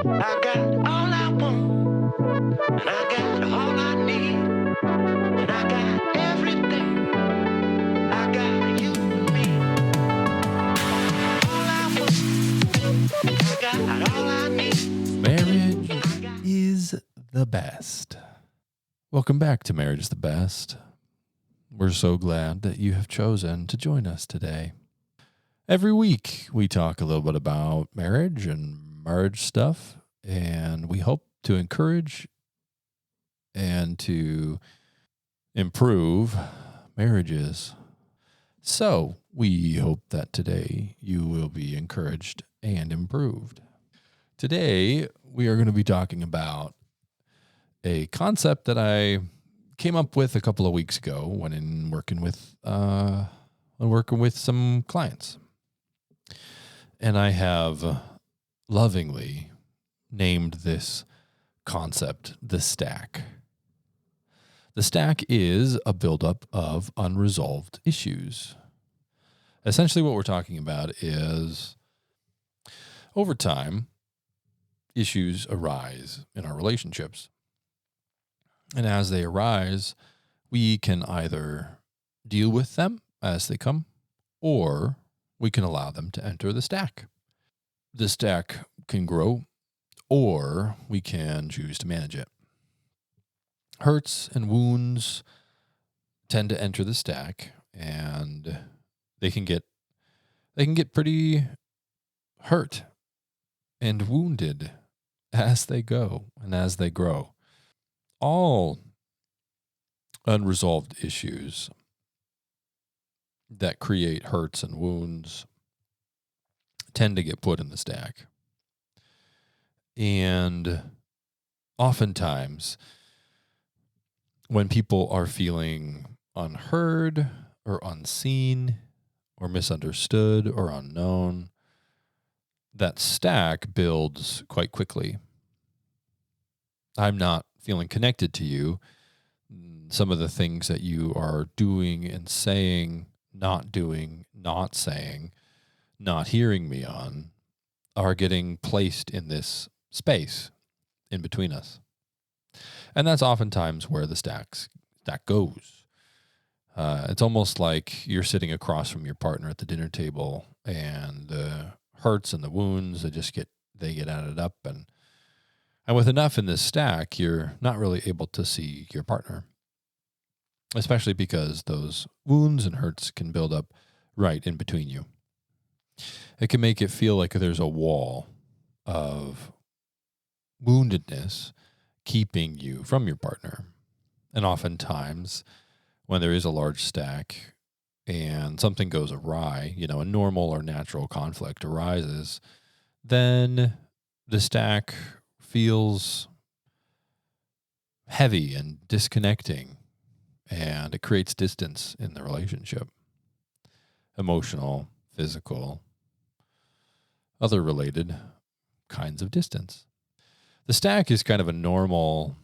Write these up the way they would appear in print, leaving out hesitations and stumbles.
I got all I want, and I got all I need, and I got everything. I got you and me. All I want, I got all I need. Marriage is the best. Welcome back to Marriage is the Best. We're so glad that you have chosen to join us today. Every week, we talk a little bit about marriage and marriage stuff, and we hope to encourage and to improve marriages. So, we hope that today you will be encouraged and improved. Today, we are going to be talking about a concept that I came up with a couple of weeks ago when working with some clients. And I have lovingly named this concept the stack. The stack is a buildup of unresolved issues. Essentially what we're talking about is over time, issues arise in our relationships. And as they arise, we can either deal with them as they come, or we can allow them to enter the stack. The stack can grow, or we can choose to manage it. Hurts and wounds tend to enter the stack, and they can get pretty hurt and wounded as they go and as they grow. All unresolved issues that create hurts and wounds tend to get put in the stack. And oftentimes, when people are feeling unheard or unseen or misunderstood or unknown, that stack builds quite quickly. I'm not feeling connected to you. Some of the things that you are doing and saying, not doing, not saying, not hearing me on, are getting placed in this space in between us. And that's oftentimes where the stack goes. It's almost like you're sitting across from your partner at the dinner table, and the hurts and the wounds, they get added up, and with enough in this stack, you're not really able to see your partner, especially because those wounds and hurts can build up right in between you. It can make it feel like there's a wall of woundedness keeping you from your partner. And oftentimes, when there is a large stack and something goes awry, a normal or natural conflict arises, then the stack feels heavy and disconnecting, and it creates distance in the relationship. Emotional, physical, other related kinds of distance. The stack is kind of a normal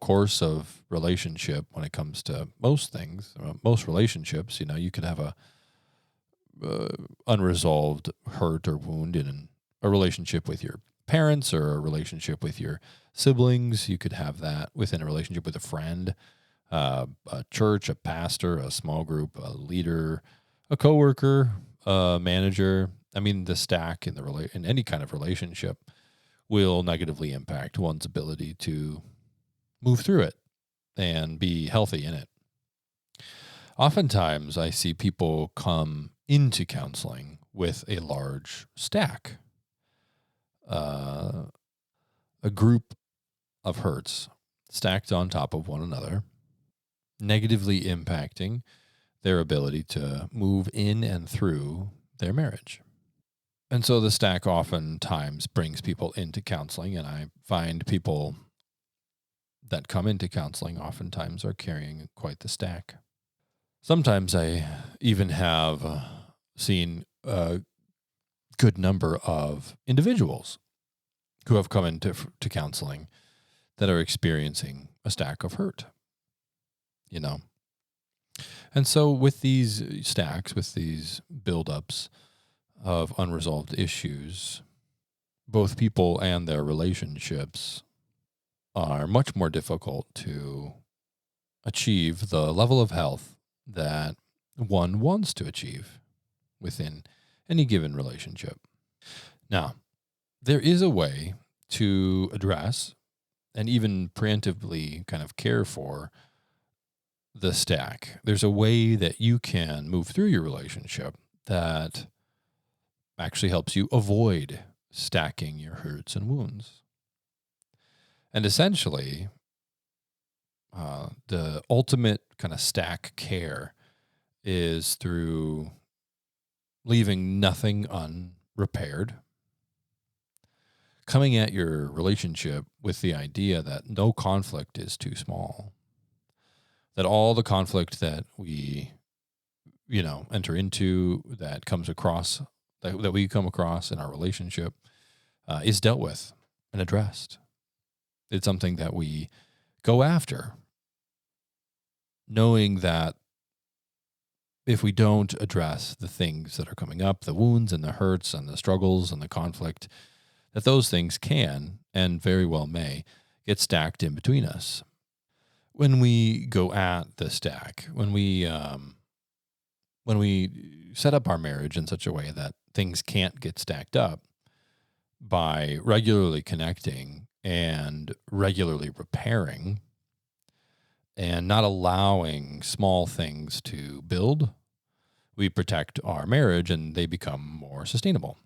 course of relationship when it comes to most things. Most relationships, you could have a unresolved hurt or wound in a relationship with your parents or a relationship with your siblings. You could have that within a relationship with a friend, a church, a pastor, a small group, a leader, a coworker, a manager. I mean, the stack in any kind of relationship will negatively impact one's ability to move through it and be healthy in it. Oftentimes, I see people come into counseling with a large stack, a group of hurts stacked on top of one another, negatively impacting their ability to move in and through their marriage. And so the stack oftentimes brings people into counseling, and I find people that come into counseling oftentimes are carrying quite the stack. Sometimes I even have seen a good number of individuals who have come into counseling that are experiencing a stack of hurt, And so with these stacks, with these buildups of unresolved issues, both people and their relationships are much more difficult to achieve the level of health that one wants to achieve within any given relationship. Now, there is a way to address and even preemptively kind of care for the stack. There's a way that you can move through your relationship that actually helps you avoid stacking your hurts and wounds. And essentially, the ultimate kind of stack care is through leaving nothing unrepaired, coming at your relationship with the idea that no conflict is too small, that all the conflict that we, enter into, that comes across, that we come across in our relationship is dealt with and addressed. It's something that we go after, knowing that if we don't address the things that are coming up, the wounds and the hurts and the struggles and the conflict, that those things can and very well may get stacked in between us. When we go at the stack, when we set up our marriage in such a way that things can't get stacked up by regularly connecting and regularly repairing and not allowing small things to build, we protect our marriage and they become more sustainable.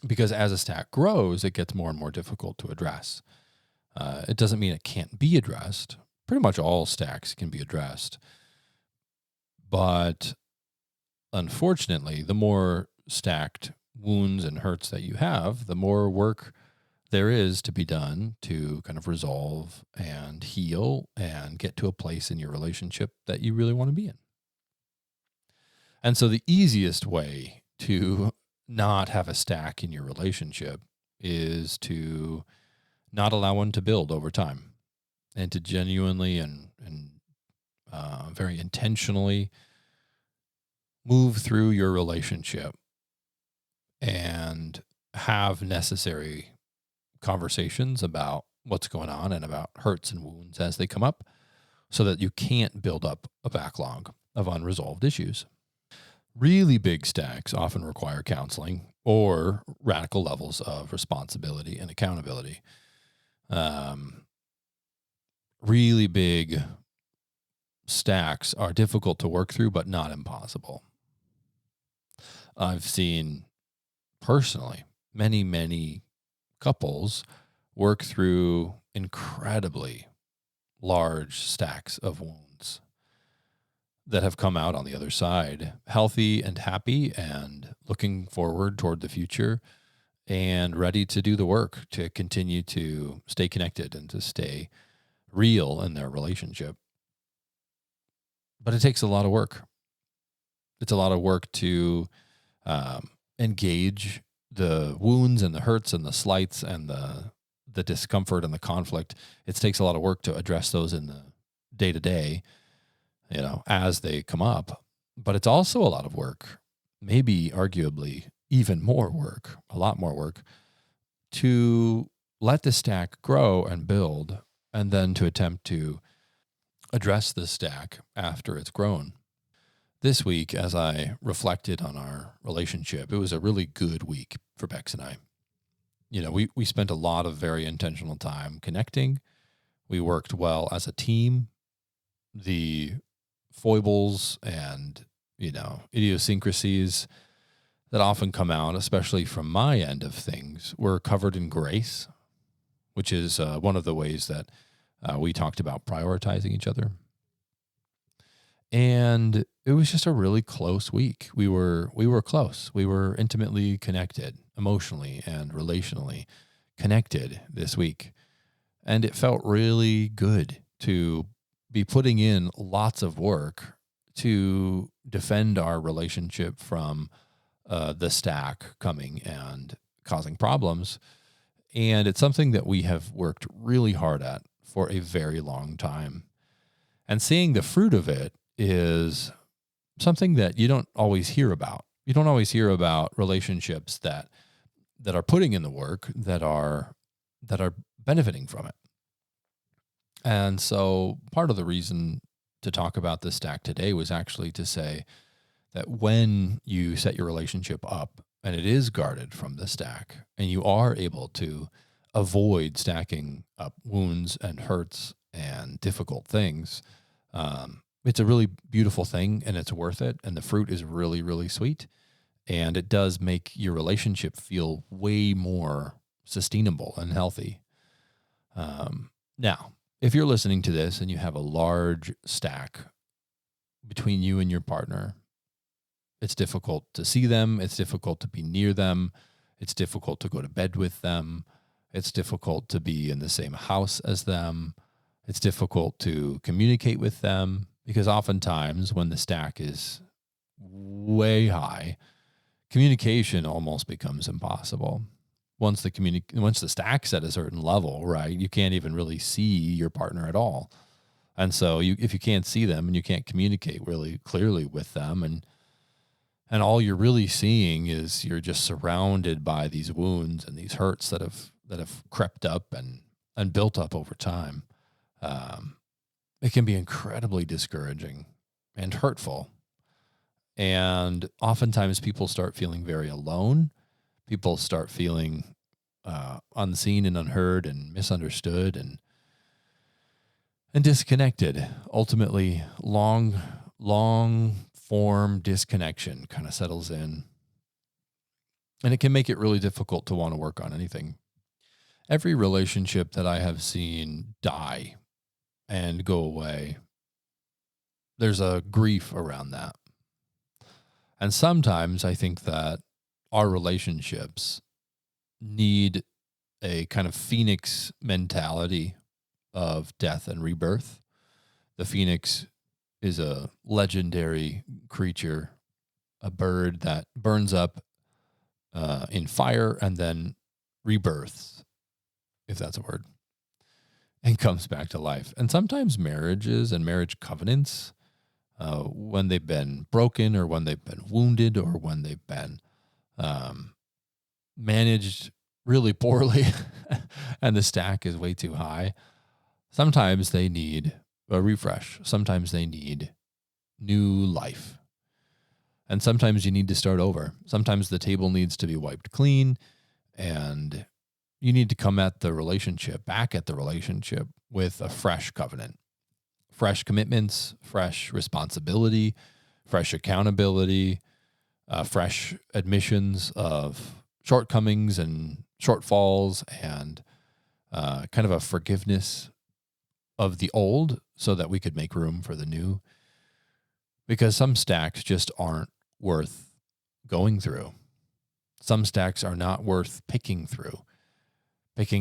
Because as a stack grows, it gets more and more difficult to address. It doesn't mean it can't be addressed. Pretty much all stacks can be addressed. But unfortunately, the more stacked wounds and hurts that you have, the more work there is to be done to kind of resolve and heal and get to a place in your relationship that you really want to be in. And so the easiest way to not have a stack in your relationship is to not allow one to build over time and to genuinely and very intentionally move through your relationship and have necessary conversations about what's going on and about hurts and wounds as they come up so that you can't build up a backlog of unresolved issues. Really big stacks often require counseling or radical levels of responsibility and accountability. Really big stacks are difficult to work through, but not impossible. I've seen personally many, many couples work through incredibly large stacks of wounds that have come out on the other side healthy and happy and looking forward toward the future and ready to do the work to continue to stay connected and to stay real in their relationship. But it takes a lot of work. It's a lot of work to engage the wounds and the hurts and the slights and the discomfort and the conflict. It takes a lot of work to address those in the day-to-day, as they come up. But it's also a lot of work, maybe arguably even more work, a lot more work, to let the stack grow and build and then to attempt to address the stack after it's grown. This week, as I reflected on our relationship, it was a really good week for Bex and I. We spent a lot of very intentional time connecting. We worked well as a team. The foibles and, idiosyncrasies that often come out, especially from my end of things, were covered in grace, which is one of the ways that we talked about prioritizing each other. And it was just a really close week. We were close. We were intimately connected, emotionally and relationally connected this week. And it felt really good to be putting in lots of work to defend our relationship from the stack coming and causing problems. And it's something that we have worked really hard at for a very long time. And seeing the fruit of it is something that you don't always hear about. You don't always hear about relationships that that are putting in the work that are benefiting from it. And so part of the reason to talk about this stack today was actually to say that when you set your relationship up and it is guarded from the stack and you are able to avoid stacking up wounds and hurts and difficult things, it's a really beautiful thing and it's worth it. And the fruit is really, really sweet. And it does make your relationship feel way more sustainable and healthy. Now, if you're listening to this and you have a large stack between you and your partner, it's difficult to see them. It's difficult to be near them. It's difficult to go to bed with them. It's difficult to be in the same house as them. It's difficult to communicate with them because oftentimes when the stack is way high, communication almost becomes impossible. Once the stack's at a certain level, right, you can't even really see your partner at all. And so if you can't see them and you can't communicate really clearly with them, and all you're really seeing is you're just surrounded by these wounds and these hurts that have crept up and built up over time, it can be incredibly discouraging and hurtful. And oftentimes people start feeling very alone. People start feeling unseen and unheard and misunderstood and disconnected. Ultimately, long form disconnection kind of settles in. And it can make it really difficult to want to work on anything. Every relationship that I have seen die and go away, there's a grief around that. And sometimes I think that our relationships need a kind of phoenix mentality of death and rebirth. The phoenix is a legendary creature, a bird that burns up in fire and then rebirths, if that's a word, and comes back to life. And sometimes marriages and marriage covenants, when they've been broken or when they've been wounded or when they've been managed really poorly and the stack is way too high, sometimes they need a refresh. Sometimes they need new life. And sometimes you need to start over. Sometimes the table needs to be wiped clean and you need to come back at the relationship with a fresh covenant. Fresh commitments, fresh responsibility, fresh accountability, fresh admissions of shortcomings and shortfalls, and kind of a forgiveness of the old so that we could make room for the new. Because some stacks just aren't worth going through. Some stacks are not worth picking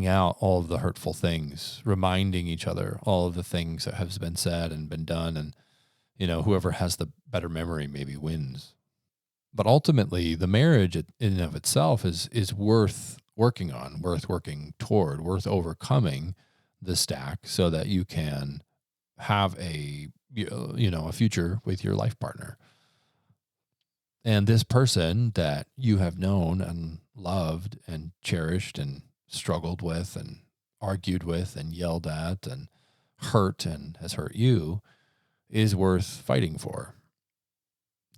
out all of the hurtful things, reminding each other all of the things that have been said and been done. And, whoever has the better memory maybe wins. But ultimately, the marriage in and of itself is worth working on, worth working toward, worth overcoming the stack so that you can have a future with your life partner. And this person that you have known and loved and cherished and struggled with and argued with and yelled at and hurt and has hurt you is worth fighting for.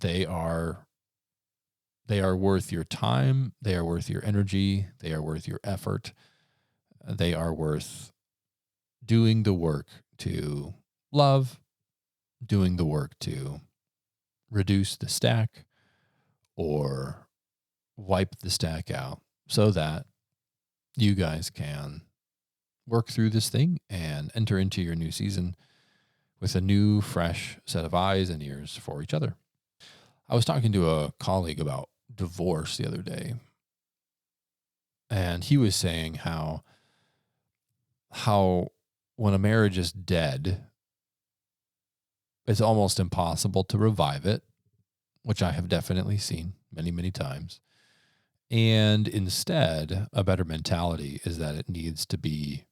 They are worth your time. They are worth your energy. They are worth your effort. They are worth doing the work to love, doing the work to reduce the stack or wipe the stack out so that you guys can work through this thing and enter into your new season with a new, fresh set of eyes and ears for each other. I was talking to a colleague about divorce the other day, and he was saying how when a marriage is dead, it's almost impossible to revive it, which I have definitely seen many, many times. And instead, a better mentality is that it needs to be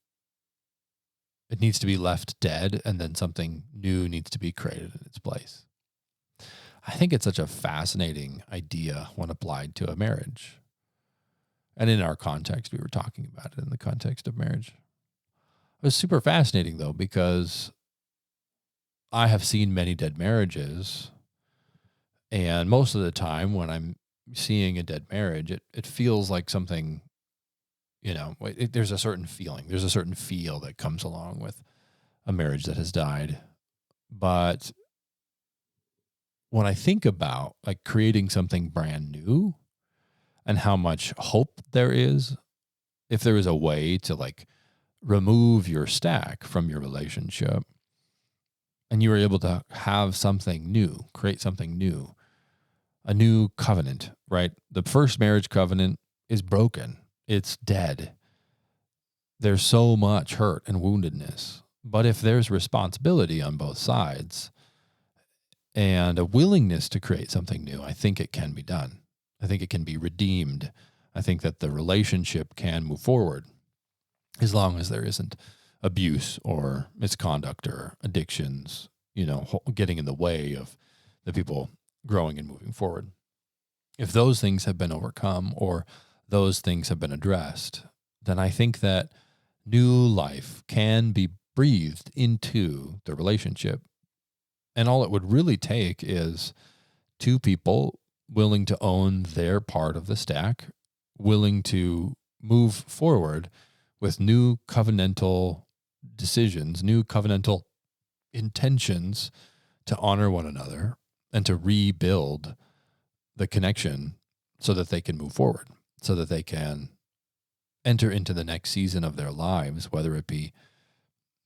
left dead, and then something new needs to be created in its place. I think it's such a fascinating idea when applied to a marriage. And in our context, we were talking about it in the context of marriage. It was super fascinating, though, because I have seen many dead marriages. And most of the time when I'm seeing a dead marriage, it feels like something, there's a certain feeling. There's a certain feel that comes along with a marriage that has died. But when I think about like creating something brand new and how much hope there is, if there is a way to like remove your stack from your relationship and you were able to have something new, create something new, a new covenant, right? The first marriage covenant is broken. It's dead. There's so much hurt and woundedness. But if there's responsibility on both sides and a willingness to create something new, I think it can be done. I think it can be redeemed. I think that the relationship can move forward as long as there isn't abuse or misconduct or addictions, getting in the way of the people growing and moving forward. If those things have been overcome or those things have been addressed, then I think that new life can be breathed into the relationship. And all it would really take is two people willing to own their part of the stack, willing to move forward with new covenantal decisions, new covenantal intentions to honor one another and to rebuild the connection so that they can move forward, so that they can enter into the next season of their lives, whether it be,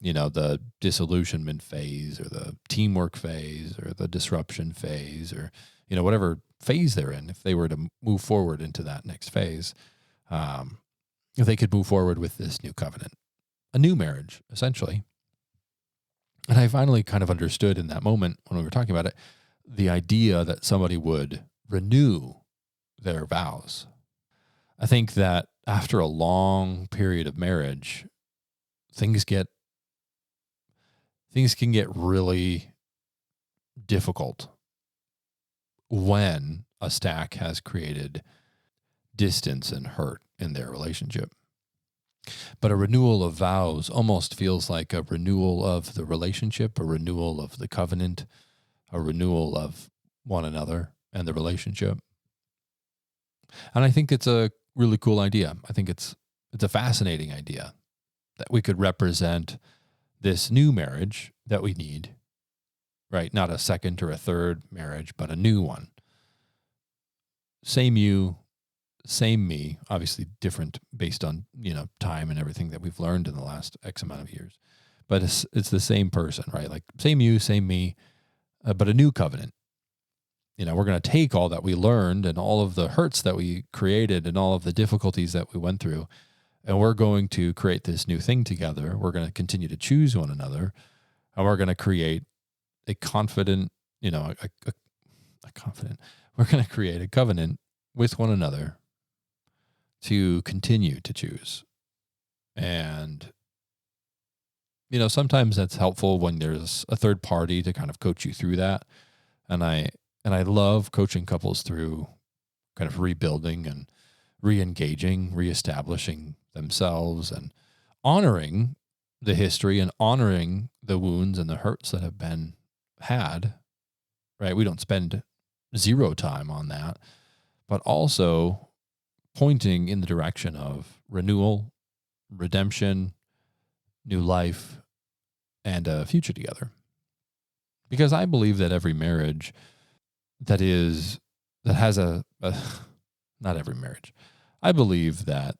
the disillusionment phase or the teamwork phase or the disruption phase or, whatever phase they're in. If they were to move forward into that next phase, if they could move forward with this new covenant, a new marriage, essentially. And I finally kind of understood in that moment when we were talking about it, the idea that somebody would renew their vows. I think that after a long period of marriage, things can get really difficult when a stack has created distance and hurt in their relationship. But a renewal of vows almost feels like a renewal of the relationship, a renewal of the covenant, a renewal of one another and the relationship. And I think it's a really cool idea. I think it's a fascinating idea that we could represent this new marriage that we need, right? Not a second or a third marriage, but a new one. Same you, same me, obviously different based on, time and everything that we've learned in the last X amount of years. But it's the same person, right? Like same you, same me, but a new covenant. We're going to take all that we learned and all of the hurts that we created and all of the difficulties that we went through, and we're going to create this new thing together. We're going to continue to choose one another, and we're going to create a confident, we're going to create a covenant with one another to continue to choose. And, sometimes that's helpful when there's a third party to kind of coach you through that. And I love coaching couples through kind of rebuilding and re-engaging, reestablishing themselves and honoring the history and honoring the wounds and the hurts that have been had, right? We don't spend zero time on that, but also pointing in the direction of renewal, redemption, new life, and a future together. Because I believe that every marriage not every marriage. I believe that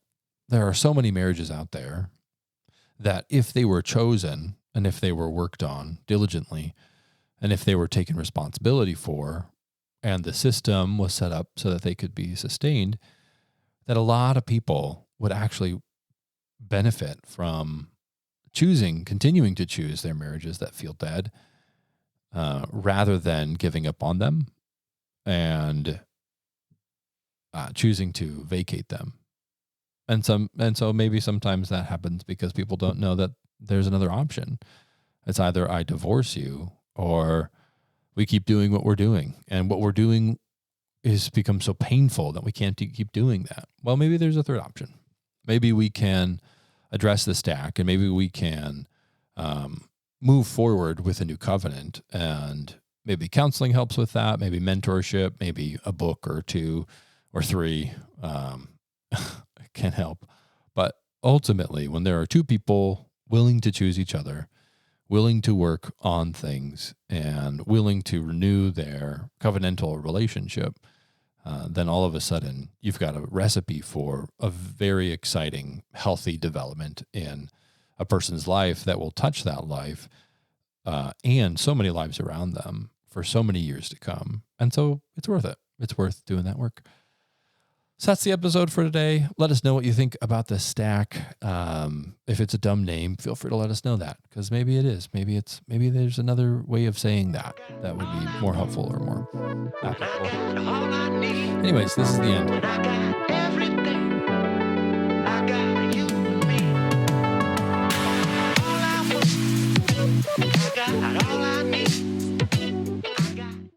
there are so many marriages out there that if they were chosen and if they were worked on diligently and if they were taken responsibility for and the system was set up so that they could be sustained, that a lot of people would actually benefit from continuing to choose their marriages that feel dead rather than giving up on them and choosing to vacate them. And so maybe sometimes that happens because people don't know that there's another option. It's either I divorce you or we keep doing what we're doing. And what we're doing is become so painful that we can't keep doing that. Well, maybe there's a third option. Maybe we can address the stack, and maybe we can move forward with a new covenant, and maybe counseling helps with that. Maybe mentorship, maybe a book or 2 or 3 can help. But ultimately, when there are 2 people willing to choose each other, willing to work on things, and willing to renew their covenantal relationship, then all of a sudden you've got a recipe for a very exciting, healthy development in a person's life that will touch that life and so many lives around them for so many years to come. And so it's worth it. It's worth doing that work. So that's the episode for today. Let us know what you think about the stack. If it's a dumb name, feel free to let us know that, because maybe it is. Maybe there's another way of saying that would be more helpful or more applicable. Anyways, this is the end.